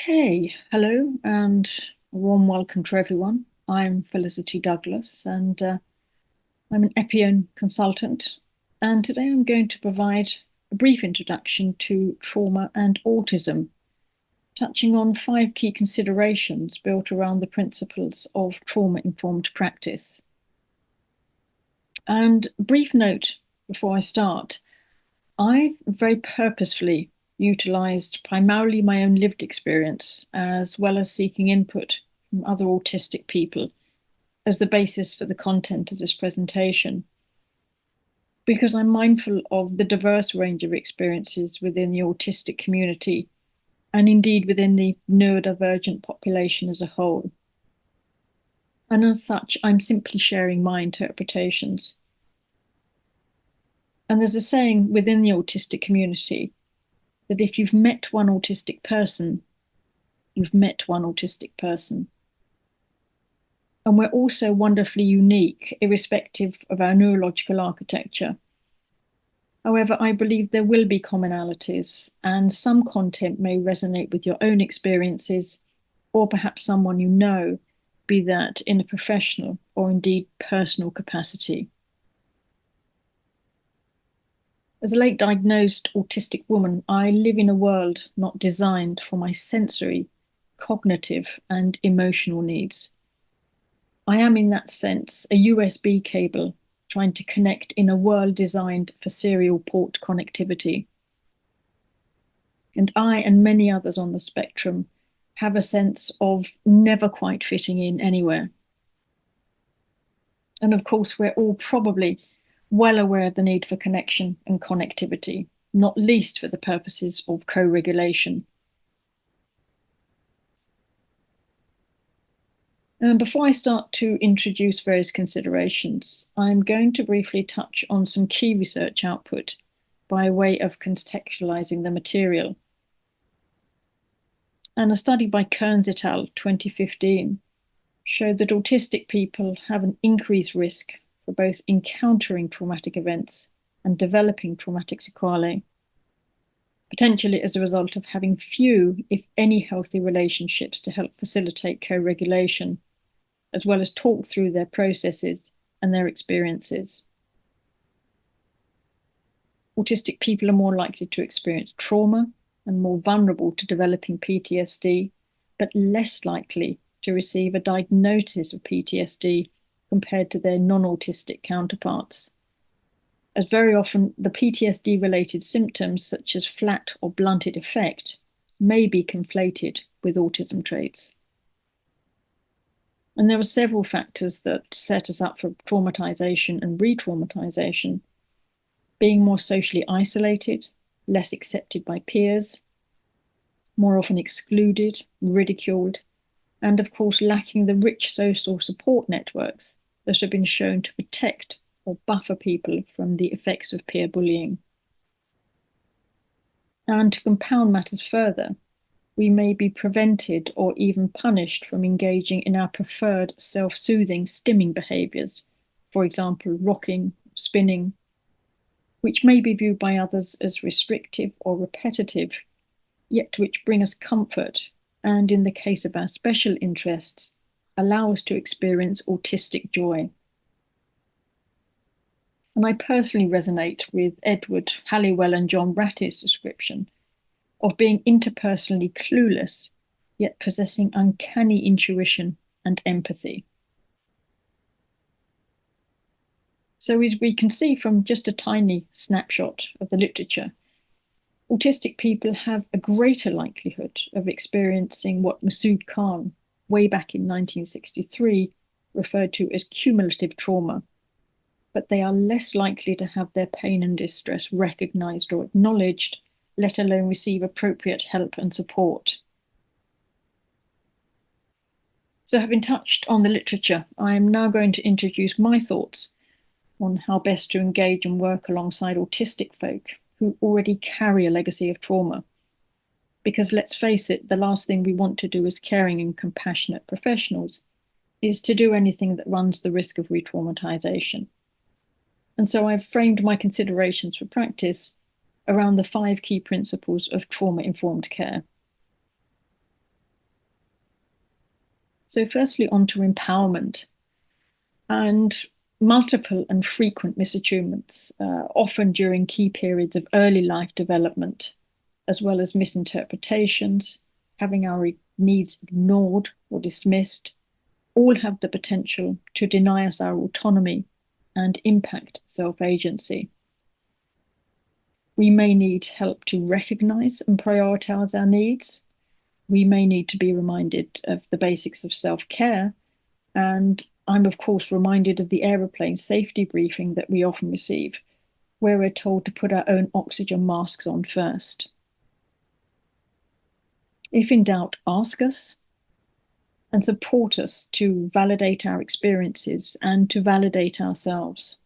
Okay, hello and a warm welcome to everyone. I'm Felicity Douglas and I'm an Epione consultant. And today I'm going to provide a brief introduction to trauma and autism, touching on 5 key considerations built around the principles of trauma-informed practice. And a brief note before I start, I very purposefully utilized primarily my own lived experience as well as seeking input from other autistic people as the basis for the content of this presentation, because I'm mindful of the diverse range of experiences within the autistic community and indeed within the neurodivergent population as a whole. And as such, I'm simply sharing my interpretations. And there's a saying within the autistic community that if you've met one autistic person, you've met one autistic person. And we're also wonderfully unique, irrespective of our neurological architecture. However, I believe there will be commonalities, and some content may resonate with your own experiences, or perhaps someone you know, be that in a professional or indeed personal capacity. As a late diagnosed autistic woman, I live in a world not designed for my sensory, cognitive, and emotional needs. I am, in that sense, a USB cable trying to connect in a world designed for serial port connectivity. And I and many others on the spectrum have a sense of never quite fitting in anywhere. And of course, we're all probably well aware of the need for connection and connectivity, not least for the purposes of co-regulation. And before I start to introduce various considerations, I'm going to briefly touch on some key research output by way of contextualizing the material. And a study by Kearns et al. 2015 showed that autistic people have an increased risk for both encountering traumatic events and developing traumatic sequelae, potentially as a result of having few, if any, healthy relationships to help facilitate co-regulation, as well as talk through their processes and their experiences. Autistic people are more likely to experience trauma and more vulnerable to developing PTSD, but less likely to receive a diagnosis of PTSD compared to their non-autistic counterparts, as very often the PTSD-related symptoms, such as flat or blunted affect, may be conflated with autism traits. And there were several factors that set us up for traumatization and re-traumatization: being more socially isolated, less accepted by peers, more often excluded, ridiculed, and of course lacking the rich social support networks that have been shown to protect or buffer people from the effects of peer bullying. And to compound matters further, we may be prevented or even punished from engaging in our preferred self-soothing stimming behaviors, for example, rocking, spinning, which may be viewed by others as restrictive or repetitive, yet which bring us comfort, and in the case of our special interests, allow us to experience autistic joy. And I personally resonate with Edward Halliwell and John Ratty's description of being interpersonally clueless, yet possessing uncanny intuition and empathy. So as we can see from just a tiny snapshot of the literature, autistic people have a greater likelihood of experiencing what Masood Khan, way back in 1963, referred to as cumulative trauma, but they are less likely to have their pain and distress recognized or acknowledged, let alone receive appropriate help and support. So, having touched on the literature, I am now going to introduce my thoughts on how best to engage and work alongside autistic folk who already carry a legacy of trauma. Because let's face it, the last thing we want to do as caring and compassionate professionals is to do anything that runs the risk of re-traumatization. And so I've framed my considerations for practice around the 5 key principles of trauma-informed care. So, firstly, on to empowerment and multiple and frequent misattunements, often during key periods of early life development, as well as misinterpretations, having our needs ignored or dismissed, all have the potential to deny us our autonomy and impact self agency. We may need help to recognize and prioritize our needs. We may need to be reminded of the basics of self care. And I'm, of course, reminded of the aeroplane safety briefing that we often receive, where we're told to put our own oxygen masks on first. If in doubt, ask us and support us to validate our experiences and to validate ourselves.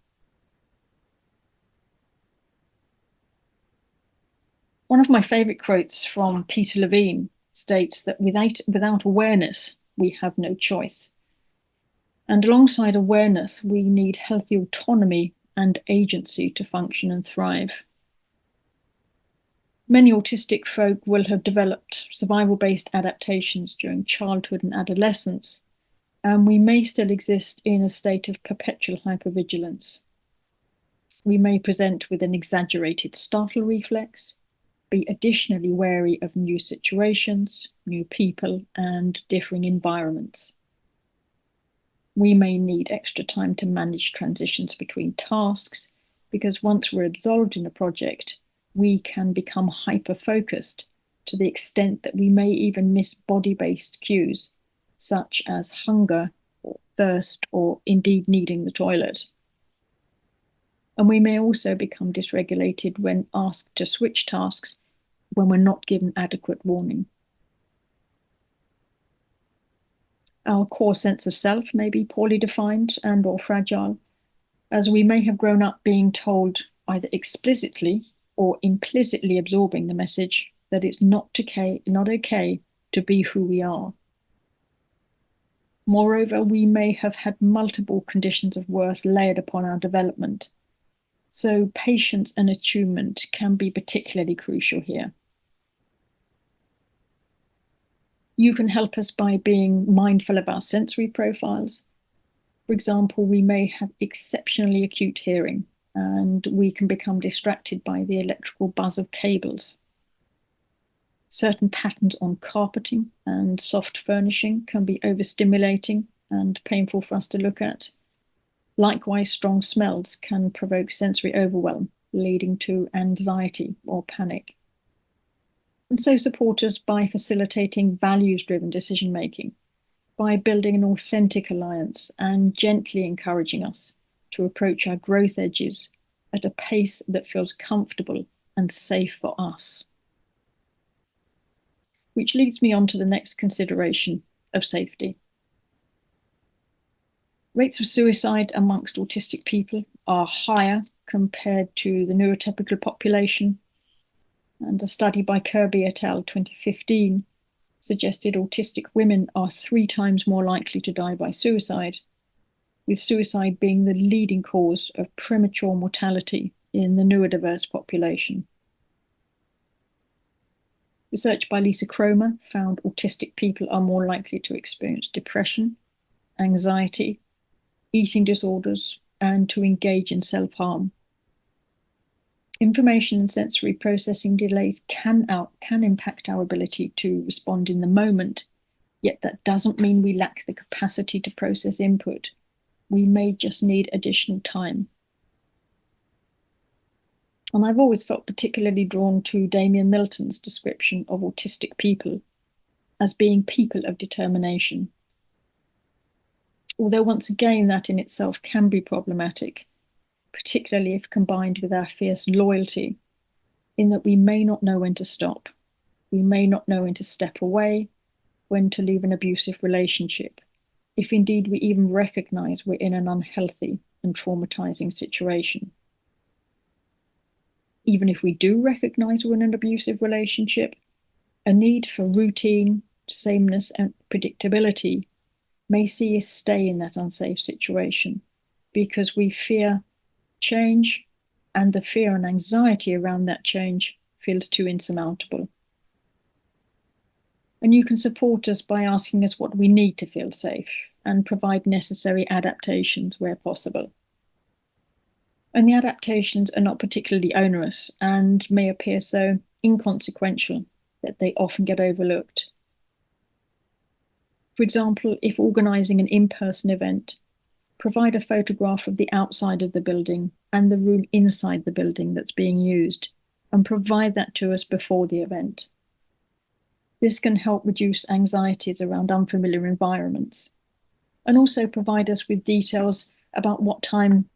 One of my favorite quotes from Peter Levine states that without awareness, we have no choice. And alongside awareness, we need healthy autonomy and agency to function and thrive. Many autistic folk will have developed survival-based adaptations during childhood and adolescence, and we may still exist in a state of perpetual hypervigilance. We may present with an exaggerated startle reflex, be additionally wary of new situations, new people, and differing environments. We may need extra time to manage transitions between tasks, because once we're absorbed in a project, we can become hyper-focused to the extent that we may even miss body-based cues, such as hunger or thirst, or indeed needing the toilet. And we may also become dysregulated when asked to switch tasks when we're not given adequate warning. Our core sense of self may be poorly defined and or fragile, as we may have grown up being told either explicitly or implicitly absorbing the message that it's not okay to be who we are. Moreover, we may have had multiple conditions of worth layered upon our development, so patience and attunement can be particularly crucial here. You can help us by being mindful of our sensory profiles. For example, we may have exceptionally acute hearing, and we can become distracted by the electrical buzz of cables. Certain patterns on carpeting and soft furnishing can be overstimulating and painful for us to look at. Likewise, strong smells can provoke sensory overwhelm, leading to anxiety or panic. And so support us by facilitating values-driven decision-making, by building an authentic alliance and gently encouraging us to approach our growth edges at a pace that feels comfortable and safe for us. Which leads me on to the next consideration of safety. Rates of suicide amongst autistic people are higher compared to the neurotypical population. And a study by Kirby et al. 2015 suggested autistic women are 3 times more likely to die by suicide, with suicide being the leading cause of premature mortality in the neurodiverse population. Research by Lisa Cromer found autistic people are more likely to experience depression, anxiety, eating disorders, and to engage in self-harm. Information and sensory processing delays can impact our ability to respond in the moment, yet that doesn't mean we lack the capacity to process input. We may just need additional time. And I've always felt particularly drawn to Damien Milton's description of autistic people as being people of determination. Although once again, that in itself can be problematic, particularly if combined with our fierce loyalty, in that we may not know when to stop. We may not know when to step away, when to leave an abusive relationship, if indeed we even recognize we're in an unhealthy and traumatizing situation. Even if we do recognize we're in an abusive relationship, a need for routine, sameness, and predictability may see us stay in that unsafe situation because we fear change, and the fear and anxiety around that change feels too insurmountable. And you can support us by asking us what we need to feel safe and provide necessary adaptations where possible. And the adaptations are not particularly onerous and may appear so inconsequential that they often get overlooked. For example, if organising an in-person event, provide a photograph of the outside of the building and the room inside the building that's being used, and provide that to us before the event. This can help reduce anxieties around unfamiliar environments and also provide us with details about what time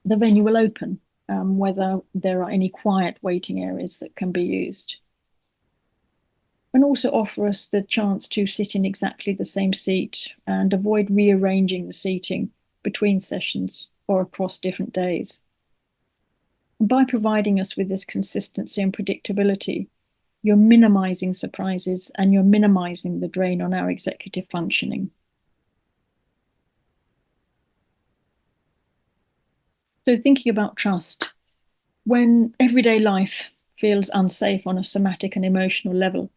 the venue will open, whether there are any quiet waiting areas that can be used. And also offer us the chance to sit in exactly the same seat and avoid rearranging the seating between sessions or across different days. And by providing us with this consistency and predictability, you're minimizing surprises and you're minimizing the drain on our executive functioning. So thinking about trust, when everyday life feels unsafe on a somatic and emotional level,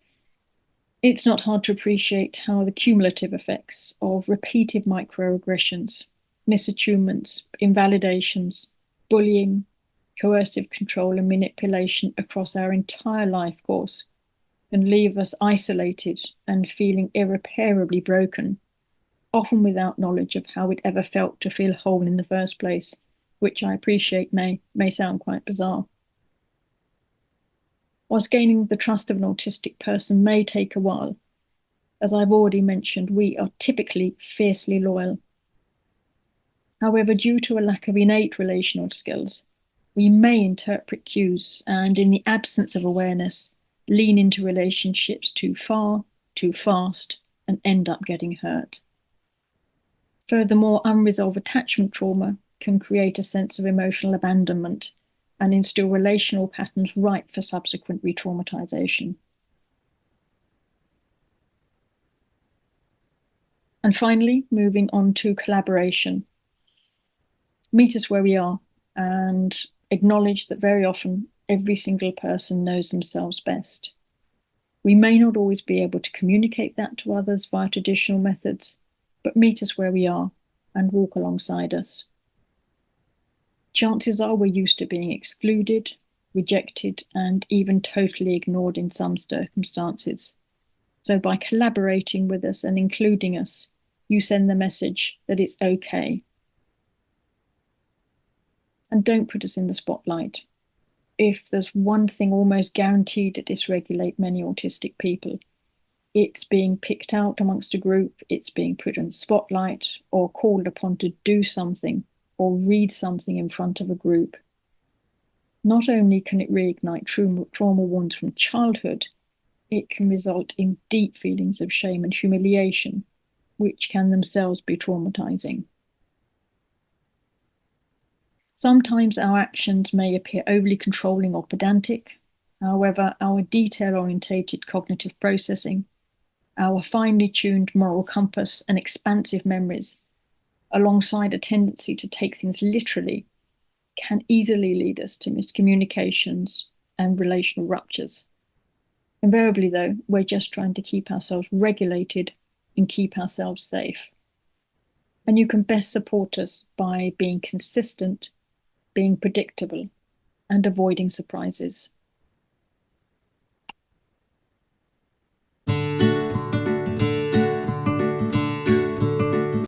it's not hard to appreciate how the cumulative effects of repeated microaggressions, misattunements, invalidations, bullying, coercive control, and manipulation across our entire life course can leave us isolated and feeling irreparably broken, often without knowledge of how it ever felt to feel whole in the first place, which I appreciate may sound quite bizarre. Whilst gaining the trust of an autistic person may take a while, as I've already mentioned, we are typically fiercely loyal. However, due to a lack of innate relational skills, we may interpret cues and, in the absence of awareness, lean into relationships too far, too fast, and end up getting hurt. Furthermore, unresolved attachment trauma can create a sense of emotional abandonment and instill relational patterns ripe for subsequent re-traumatization. And finally, moving on to collaboration. Meet us where we are and acknowledge that very often every single person knows themselves best. We may not always be able to communicate that to others via traditional methods, but meet us where we are and walk alongside us. Chances are we're used to being excluded, rejected, and even totally ignored in some circumstances. So by collaborating with us and including us, you send the message that it's okay. And don't put us in the spotlight. If there's one thing almost guaranteed to dysregulate many autistic people, it's being picked out amongst a group, it's being put in the spotlight, or called upon to do something or read something in front of a group. Not only can it reignite trauma wounds from childhood, it can result in deep feelings of shame and humiliation, which can themselves be traumatizing. Sometimes our actions may appear overly controlling or pedantic. However, our detail-orientated cognitive processing, our finely tuned moral compass, and expansive memories, alongside a tendency to take things literally, can easily lead us to miscommunications and relational ruptures. Invariably, though, we're just trying to keep ourselves regulated and keep ourselves safe. And you can best support us by being consistent, being predictable, and avoiding surprises.